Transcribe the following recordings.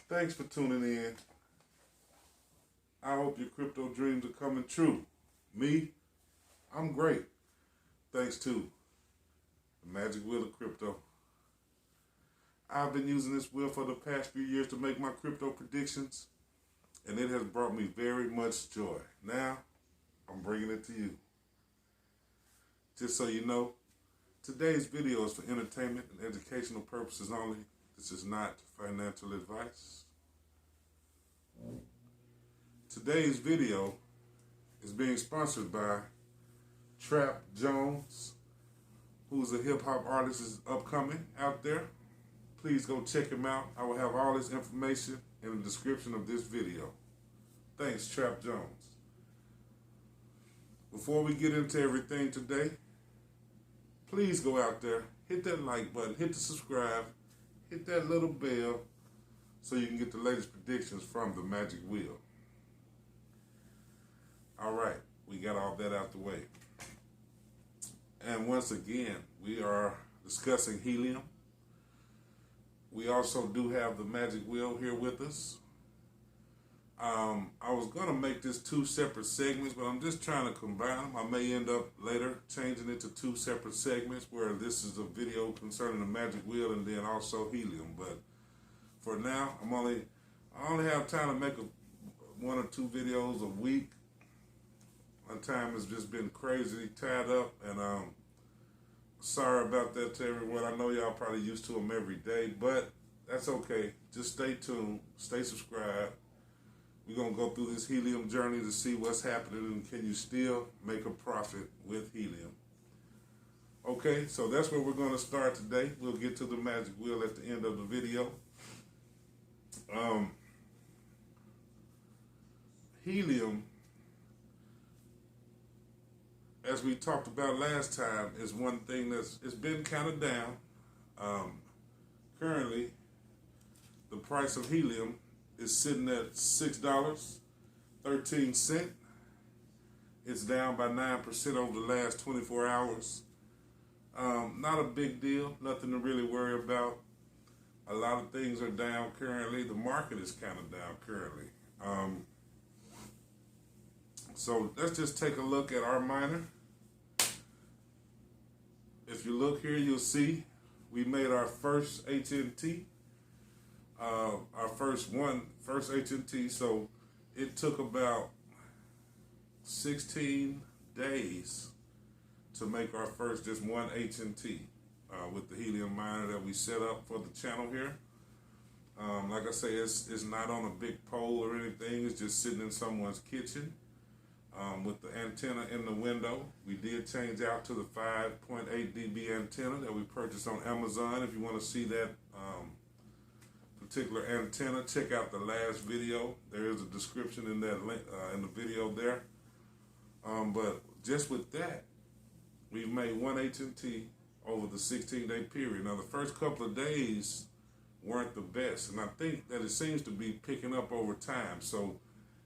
Thanks for tuning in. I hope your crypto dreams are coming true. Me, I'm great. Thanks to the magic wheel of crypto. I've been using this wheel for the past few years to make my crypto predictions, and it has brought me very much joy. Now, I'm bringing it to you. Just so you know, today's video is for entertainment and educational purposes only. This is not financial advice. Today's video is being sponsored by Trap Jones, who's a hip-hop artist, is upcoming out there. Please go check him out. I will have all his information in the description of this video. Thanks, Trap Jones. Before we get into everything today, please go out there, hit that like button, hit the subscribe, hit that little bell so you can get the latest predictions from the magic wheel. All right, we got all that out the way. And once again, we are discussing helium. We also do have the magic wheel here with us. I was going to make this two separate segments, but I'm just trying to combine them. I may end up later changing it to two separate segments where this is a video concerning the magic wheel and then also helium. But for now, I only have time to make one or two videos a week. My time has just been crazy tied up, and sorry about that to everyone. I know y'all probably used to them every day, but that's okay. Just stay tuned, stay subscribed. We're going to go through this helium journey to see what's happening and can you still make a profit with helium. Okay, so that's where we're going to start today. We'll get to the magic wheel at the end of the video. Helium, as we talked about last time, is one thing it's been kind of down. Currently, the price of helium is sitting at $6.13. It's down by 9% over the last 24 hours. Not a big deal, nothing to really worry about. A lot of things are down currently. The market is kind of down currently. So let's just take a look at our miner. If you look here, you'll see we made our first HNT. Our first HNT, so it took about 16 days to make our first just one HNT with the helium miner that we set up for the channel here. Like I say, it's not on a big pole or anything. It's just sitting in someone's kitchen with the antenna in the window. We did change out to the 5.8 dB antenna that we purchased on Amazon. If you want to see that particular antenna, check out the last video. There is a description in that link in the video there. But just with that, we've made one HNT over the 16-day period. Now the first couple of days weren't the best, and I think that it seems to be picking up over time. So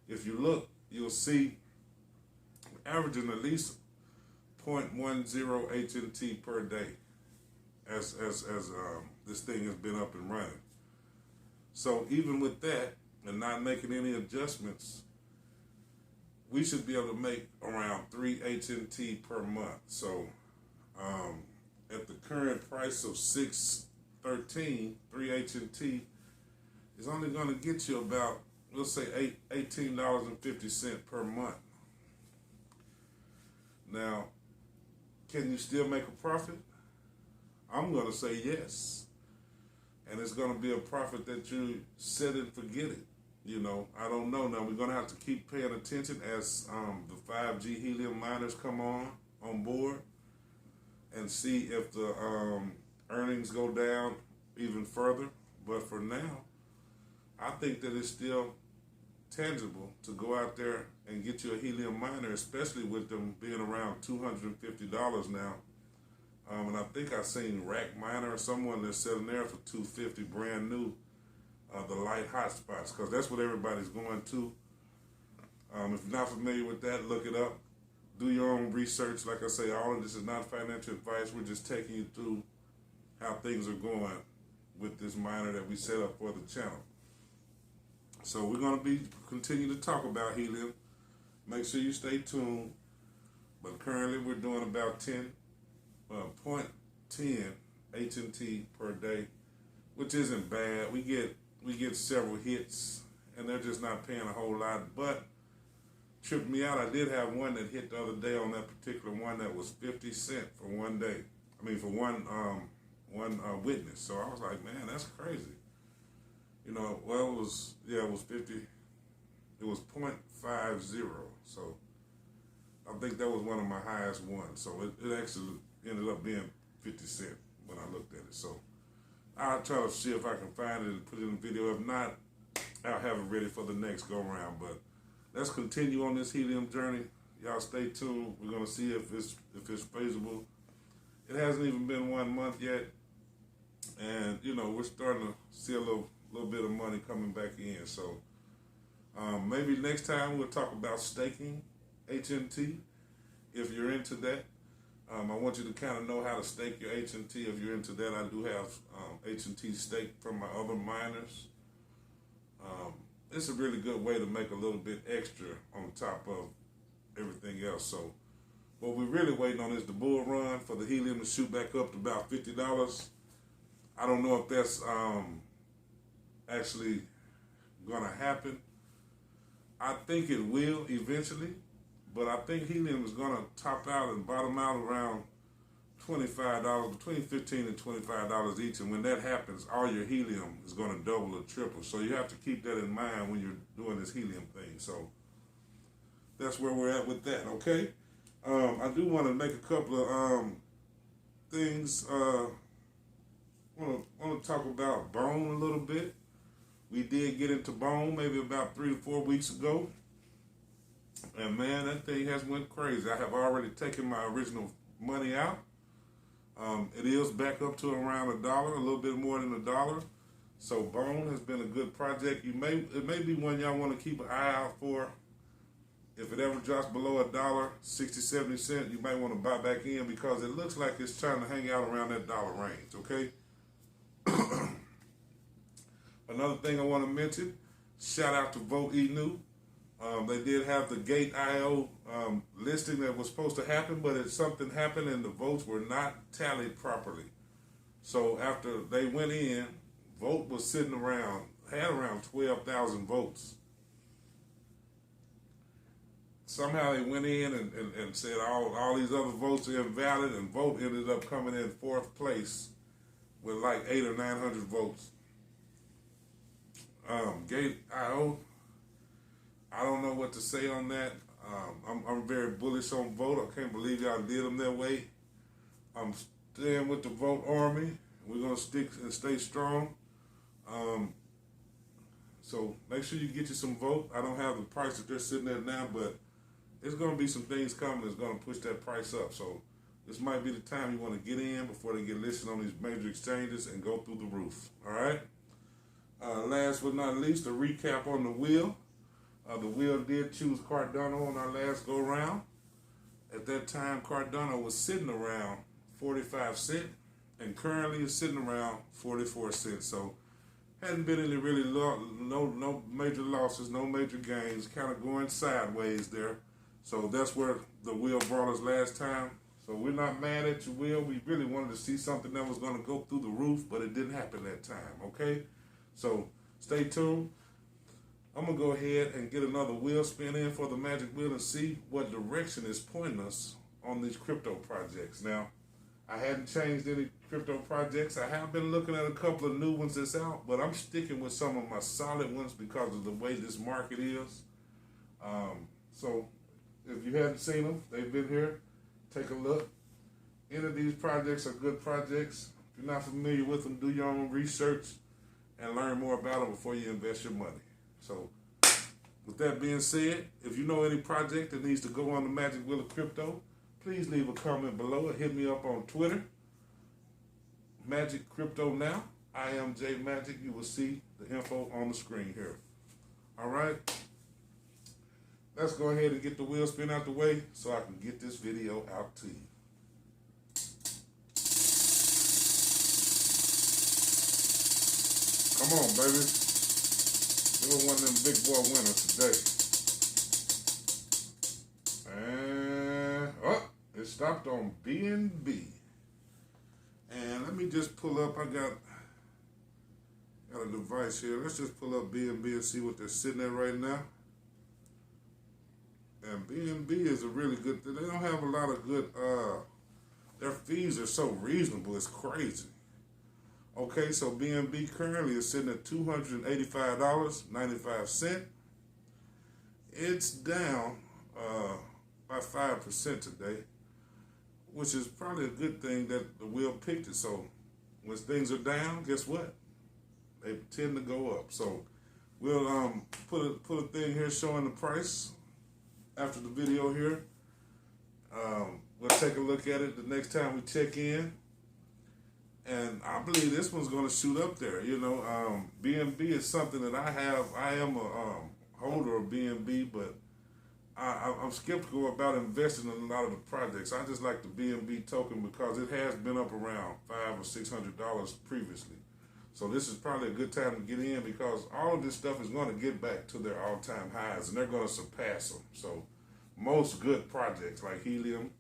if you look, you'll see averaging at least 0.10 HNT per day as this thing has been up and running. So even with that, and not making any adjustments, we should be able to make around 3 HNT per month. So at the current price of $6.13, 3 HNT is only going to get you about, we'll say $18.50 per month. Now, can you still make a profit? I'm going to say yes. And it's going to be a profit that you set and forget it. You know, I don't know. Now, we're going to have to keep paying attention as the 5G helium miners come on board and see if the earnings go down even further. But for now, I think that it's still tangible to go out there and get you a helium miner, especially with them being around $250 now. And I think I seen Rack Miner or someone that's selling there for $250 brand new, the light hotspots, because that's what everybody's going to. If you're not familiar with that, look it up. Do your own research. Like I say, all of this is not financial advice. We're just taking you through how things are going with this miner that we set up for the channel. So we're going to continue to talk about helium. Make sure you stay tuned. But currently we're doing about 0.10 HNT per day, which isn't bad. We get several hits, and they're just not paying a whole lot. But tripped me out. I did have one that hit the other day on that particular one that was 50 cents for one day. I mean, for one witness. So I was like, man, that's crazy. You know, well, it was 50. It was 0.50. So I think that was one of my highest ones. So it actually ended up being 50 cents when I looked at it. So I'll try to see if I can find it and put it in the video. If not, I'll have it ready for the next go round. But let's continue on this helium journey. Y'all stay tuned. We're gonna see if it's feasible. It hasn't even been 1 month yet, and you know we're starting to see a little bit of money coming back in. So maybe next time we'll talk about staking HNT. If you're into that, I want you to kind of know how to stake your HNT. If you're into that, I do have HNT staked from my other miners. It's a really good way to make a little bit extra on top of everything else. So what we're really waiting on is the bull run for the helium to shoot back up to about $50. I don't know if that's actually gonna happen. I think it will eventually, but I think helium is gonna top out and bottom out around $25, between $15 and $25 each, and when that happens, all your helium is going to double or triple. So you have to keep that in mind when you're doing this helium thing. So that's where we're at with that. Okay, I do want to make a couple of things. Want to talk about Bone a little bit. We did get into Bone maybe about 3 to 4 weeks ago, and man, that thing has went crazy. I have already taken my original money out. It is back up to around $1, a little bit more than $1. So Bone has been a good project. It may be one y'all want to keep an eye out for. If it ever drops below $1, 60, 70 cents, you might want to buy back in because it looks like it's trying to hang out around that dollar range, okay? Another thing I want to mention, shout out to Vogue. They did have the Gate.io listing that was supposed to happen, but something happened and the votes were not tallied properly. So after they went in, Vote was had around 12,000 votes. Somehow they went in and said all these other votes are invalid, and Vote ended up coming in 4th place with like 800 or 900 votes. Gate.io, I don't know what to say on that. I'm very bullish on Vote. I can't believe y'all did them that way. I'm staying with the Vote army. We're going to stick and stay strong. So make sure you get you some Vote. I don't have the price that they're sitting at now, but there's going to be some things coming that's going to push that price up. So this might be the time you want to get in before they get listed on these major exchanges and go through the roof. All right? Last but not least, a recap on the wheel. The wheel did choose Cardano on our last go round. At that time, Cardano was sitting around 45 cents, and currently is sitting around 44 cents. So hadn't been any really no major losses, no major gains, kind of going sideways there. So that's where the wheel brought us last time. So we're not mad at your wheel. We really wanted to see something that was going to go through the roof, but it didn't happen that time, okay? So stay tuned. I'm going to go ahead and get another wheel spin in for the magic wheel and see what direction is pointing us on these crypto projects. Now, I hadn't changed any crypto projects. I have been looking at a couple of new ones that's out, but I'm sticking with some of my solid ones because of the way this market is. So if you haven't seen them, they've been here. Take a look. Any of these projects are good projects. If you're not familiar with them, do your own research and learn more about them before you invest your money. So, with that being said, if you know any project that needs to go on the Magic Wheel of Crypto, please leave a comment below or hit me up on Twitter. Magic Crypto Now. I am J Magic. You will see the info on the screen here. All right. Let's go ahead and get the wheel spin out the way so I can get this video out to you. Come on, baby. We were one of them big boy winners today. And it stopped on BNB. And let me just pull up. I got a device here. Let's just pull up BNB and see what they're sitting at right now. And BNB is a really good thing. They don't have a lot of good, their fees are so reasonable, it's crazy. Okay, so BNB currently is sitting at $285.95. It's down by 5% today, which is probably a good thing that the wheel picked it. So when things are down, guess what? They tend to go up. So we'll put a thing here showing the price after the video here. We'll take a look at it the next time we check in. And I believe this one's going to shoot up there. You know, BNB is something that I have. I am a holder of BNB, but I'm skeptical about investing in a lot of the projects. I just like the BNB token because it has been up around $500 or $600 previously. So this is probably a good time to get in because all of this stuff is going to get back to their all-time highs, and they're going to surpass them. So most good projects like Helium,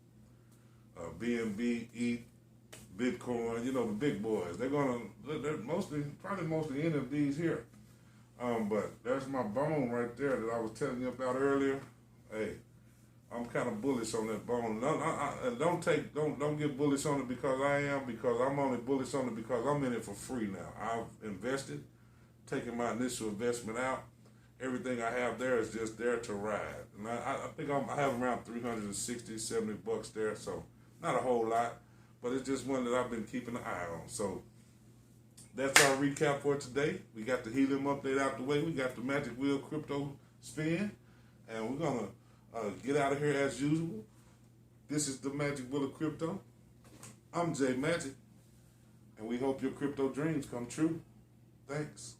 BNB, ETH, Bitcoin, you know, the big boys, they're probably mostly any of these here. But there's my bone right there that I was telling you about earlier. Hey, I'm kind of bullish on that bone. Don't get bullish on it because I am, because I'm only bullish on it because I'm in it for free now. I've invested, taken my initial investment out. Everything I have there is just there to ride. And I think I have around 360, 70 bucks there, so not a whole lot, but it's just one that I've been keeping an eye on. So that's our recap for today. We got the Helium update out the way. We got the Magic Wheel crypto spin, and we're going to get out of here as usual. This is the Magic Wheel of Crypto. I'm Jay Magic, and we hope your crypto dreams come true. Thanks.